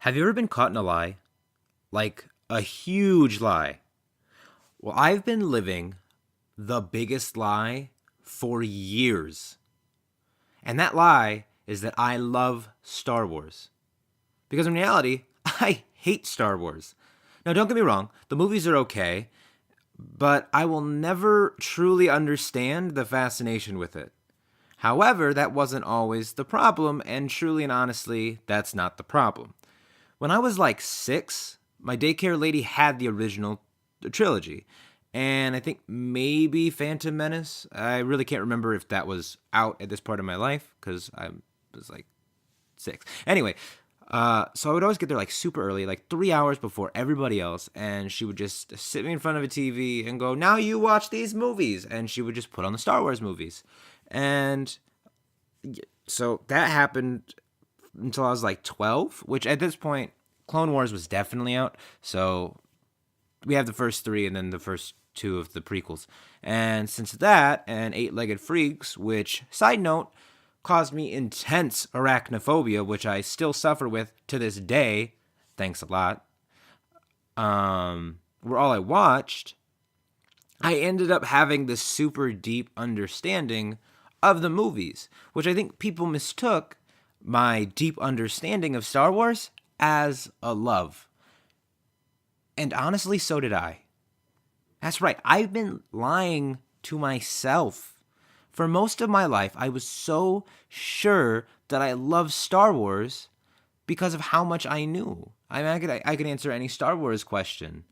Have you ever been caught in a lie? Like a huge lie? Well, I've been living the biggest lie for years. And that lie is that I love Star Wars. Because in reality, I hate Star Wars. Now, don't get me wrong, the movies are okay, but I will never truly understand the fascination with it. However, that wasn't always the problem, and truly and honestly, that's not the problem. When I was like 6, my daycare lady had the original trilogy. And I think maybe Phantom Menace. I really can't remember if that was out at this part of my life because I was like 6. Anyway, so I would always get there like super early, like 3 hours before everybody else. And she would just sit me in front of a TV and go, "Now you watch these movies." And she would just put on the Star Wars movies. And so that happened until I was like 12, which at this point, Clone Wars was definitely out. So we have the first three and then the first two of the prequels. And since that and Eight Legged Freaks, which, side note, caused me intense arachnophobia, which I still suffer with to this day, thanks a lot, were all I watched, I ended up having this super deep understanding of the movies, which I think people mistook my deep understanding of Star Wars as a love. And honestly, so did I. That's right, I've been lying to myself. For most of my life, I was so sure that I loved Star Wars because of how much I knew. I could answer any Star Wars question.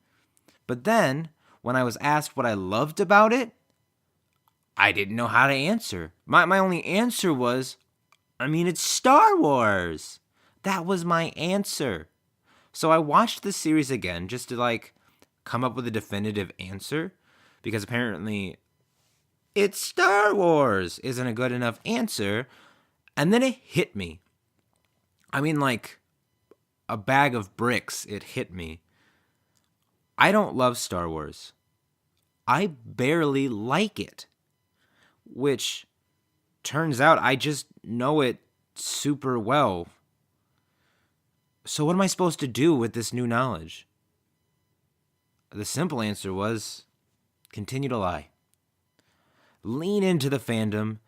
But then, when I was asked what I loved about it, I didn't know how to answer. My only answer was, it's Star Wars. That was my answer. So I watched the series again just to come up with a definitive answer because apparently it's Star Wars isn't a good enough answer. And then it hit me. Like a bag of bricks, it hit me. I don't love Star Wars. I barely like it, which turns out I just know it super well. So what am I supposed to do with this new knowledge? The simple answer was continue to lie. Lean into the fandom.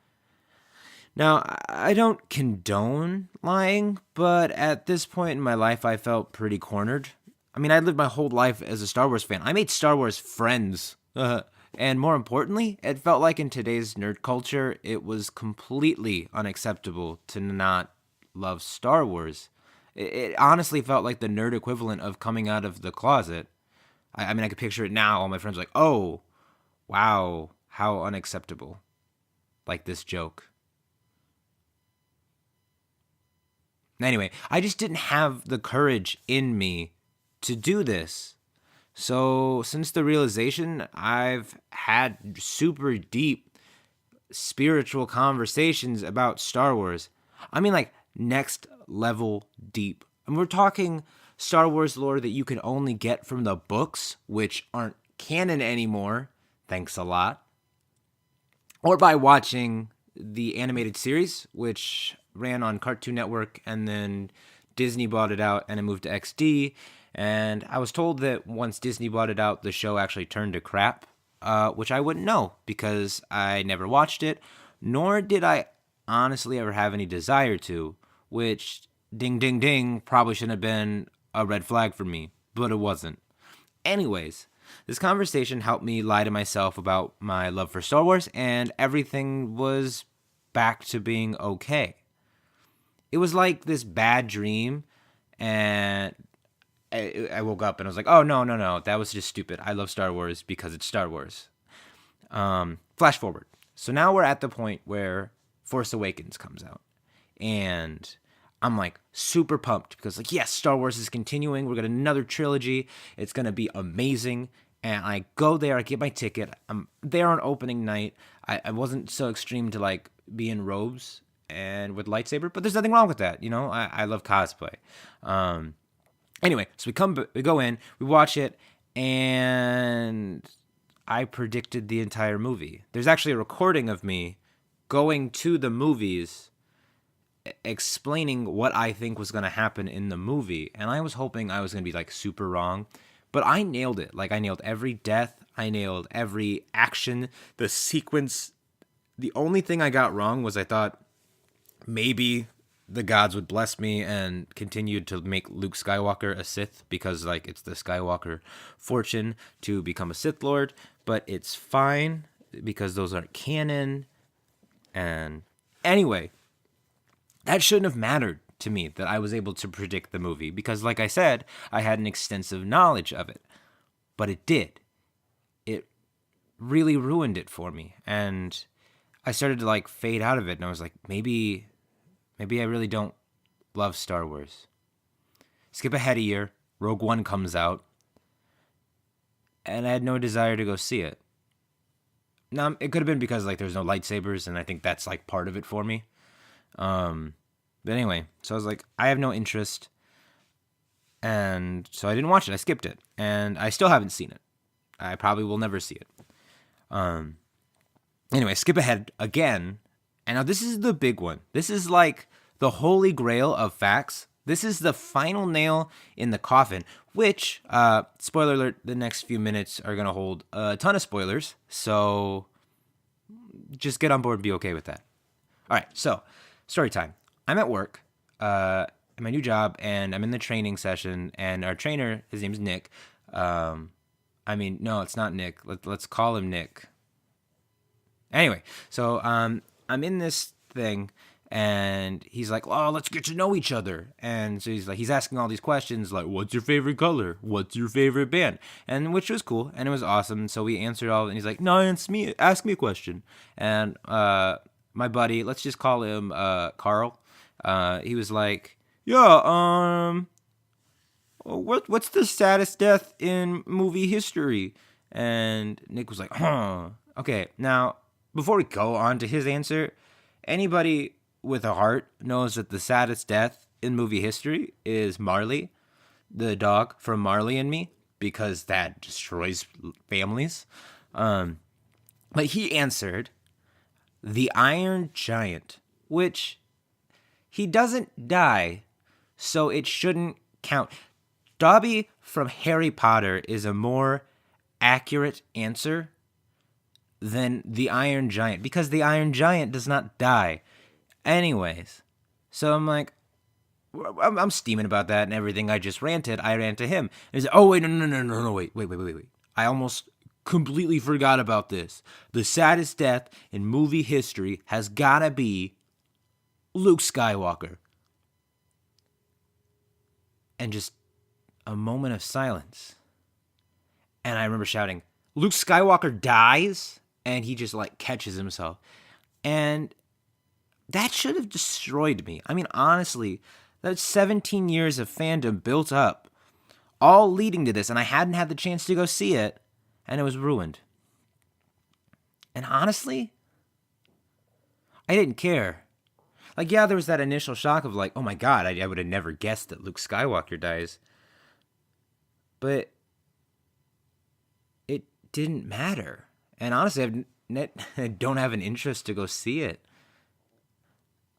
Now, I don't condone lying, but at this point in my life, I felt pretty cornered. I lived my whole life as a Star Wars fan. I made Star Wars friends. And more importantly, it felt like in today's nerd culture, it was completely unacceptable to not love Star Wars. It honestly felt like the nerd equivalent of coming out of the closet. I could picture it now. All my friends are like, "Oh, wow, how unacceptable." Like this joke. Anyway, I just didn't have the courage in me to do this. So, since the realization, I've had super deep spiritual conversations about Star Wars. Next level deep. And we're talking Star Wars lore that you can only get from the books, which aren't canon anymore, thanks a lot, or by watching the animated series, which ran on Cartoon Network and then Disney bought it out and it moved to XD. And I was told that once Disney bought it out, the show actually turned to crap, which I wouldn't know because I never watched it, nor did I honestly ever have any desire to, which, ding, ding, ding, probably shouldn't have been a red flag for me, but it wasn't. Anyways, this conversation helped me lie to myself about my love for Star Wars, and everything was back to being okay. It was like this bad dream, and I woke up and I was like, "Oh, no, that was just stupid. I love Star Wars because it's Star Wars." Flash forward. So now we're at the point where Force Awakens comes out. And I'm super pumped because yes, Star Wars is continuing. We're getting another trilogy. It's going to be amazing. And I go there, I get my ticket. I'm there on opening night. I wasn't so extreme to be in robes and with lightsaber, but there's nothing wrong with that. I love cosplay. Anyway, so we go in, we watch it, and I predicted the entire movie. There's actually a recording of me going to the movies explaining what I think was going to happen in the movie. And I was hoping I was going to be like super wrong, but I nailed it. Like I nailed every death, I nailed every action, the sequence. The only thing I got wrong was I thought maybe the gods would bless me and continue to make Luke Skywalker a Sith because like it's the Skywalker fortune to become a Sith Lord, but it's fine because those aren't canon. And anyway, that shouldn't have mattered to me that I was able to predict the movie because like I said, I had an extensive knowledge of it. But it did. It really ruined it for me. And I started to like fade out of it and I was like, maybe I really don't love Star Wars. Skip ahead a year, Rogue One comes out, and I had no desire to go see it. Now, it could have been because like there's no lightsabers, and I think that's like part of it for me. But anyway, so I was like, I have no interest, and so I didn't watch it. I skipped it, and I still haven't seen it. I probably will never see it. Anyway, skip ahead again, and now this is the big one. This is like the holy grail of facts. This is the final nail in the coffin, which, spoiler alert, the next few minutes are going to hold a ton of spoilers. So just get on board and be okay with that. All right, so story time. I'm at work, at my new job, and I'm in the training session, and our trainer, his name's Nick. No, it's not Nick. Let's call him Nick. Anyway, so I'm in this thing, and he's like, "Oh, let's get to know each other." And so he's asking all these questions like, "What's your favorite color? What's your favorite band?" And which was cool, and it was awesome. So we answered all, and he's like, "No, it's me. Ask me a question." And my buddy, let's just call him Carl. He was like, "Yeah, what's the saddest death in movie history?" And Nick was like, "Huh. Okay, now." Before we go on to his answer, anybody with a heart knows that the saddest death in movie history is Marley, the dog from Marley and Me, because that destroys families. But he answered the Iron Giant, which he doesn't die, so it shouldn't count. Dobby from Harry Potter is a more accurate answer than the Iron Giant, because the Iron Giant does not die. Anyways, so I'm like, I'm steaming about that and everything. I just ranted. I ran to him. And he's like, "Oh, wait, no, wait. I almost completely forgot about this. The saddest death in movie history has gotta be Luke Skywalker." And just a moment of silence. And I remember shouting, "Luke Skywalker dies?" And he just like catches himself. And that should have destroyed me. I mean, honestly, that's 17 years of fandom built up, all leading to this, and I hadn't had the chance to go see it, and it was ruined. And honestly, I didn't care. Like, yeah, there was that initial shock of like, oh my god, I would have never guessed that Luke Skywalker dies. But it didn't matter. And honestly, I don't have an interest to go see it.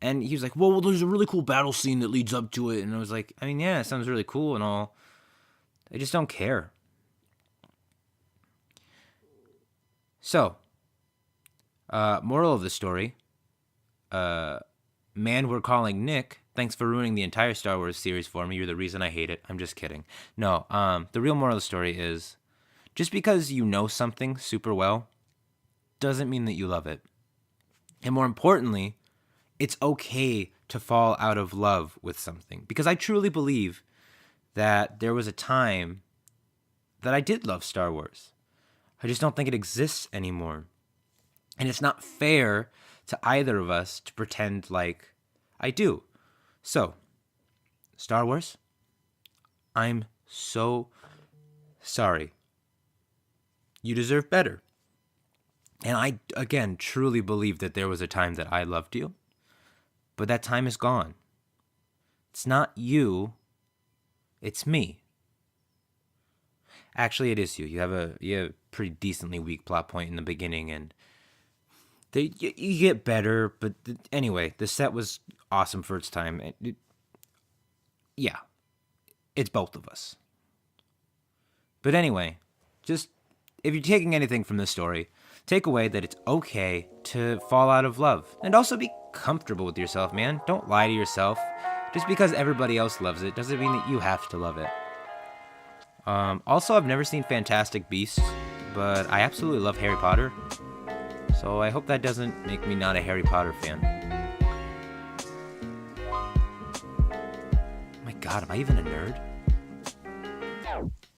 And he was like, well, there's a really cool battle scene that leads up to it. And I was like, I mean, yeah, it sounds really cool and all. I just don't care. So, moral of the story, man we're calling Nick, thanks for ruining the entire Star Wars series for me. You're the reason I hate it. I'm just kidding. No, the real moral of the story is, just because you know something super well doesn't mean that you love it. And more importantly, it's okay to fall out of love with something. Because I truly believe that there was a time that I did love Star Wars. I just don't think it exists anymore. And it's not fair to either of us to pretend like I do. So, Star Wars, I'm so sorry. You deserve better. And I, again, truly believe that there was a time that I loved you, but that time is gone. It's not you, it's me. Actually, it is you. You have a pretty decently weak plot point in the beginning, and You get better, but anyway, the set was awesome for its time. Yeah, it's both of us. But anyway, just if you're taking anything from this story, take away that it's okay to fall out of love. And also be comfortable with yourself, man. Don't lie to yourself. Just because everybody else loves it doesn't mean that you have to love it. Also, I've never seen Fantastic Beasts, but I absolutely love Harry Potter. So I hope that doesn't make me not a Harry Potter fan. Oh my god, am I even a nerd?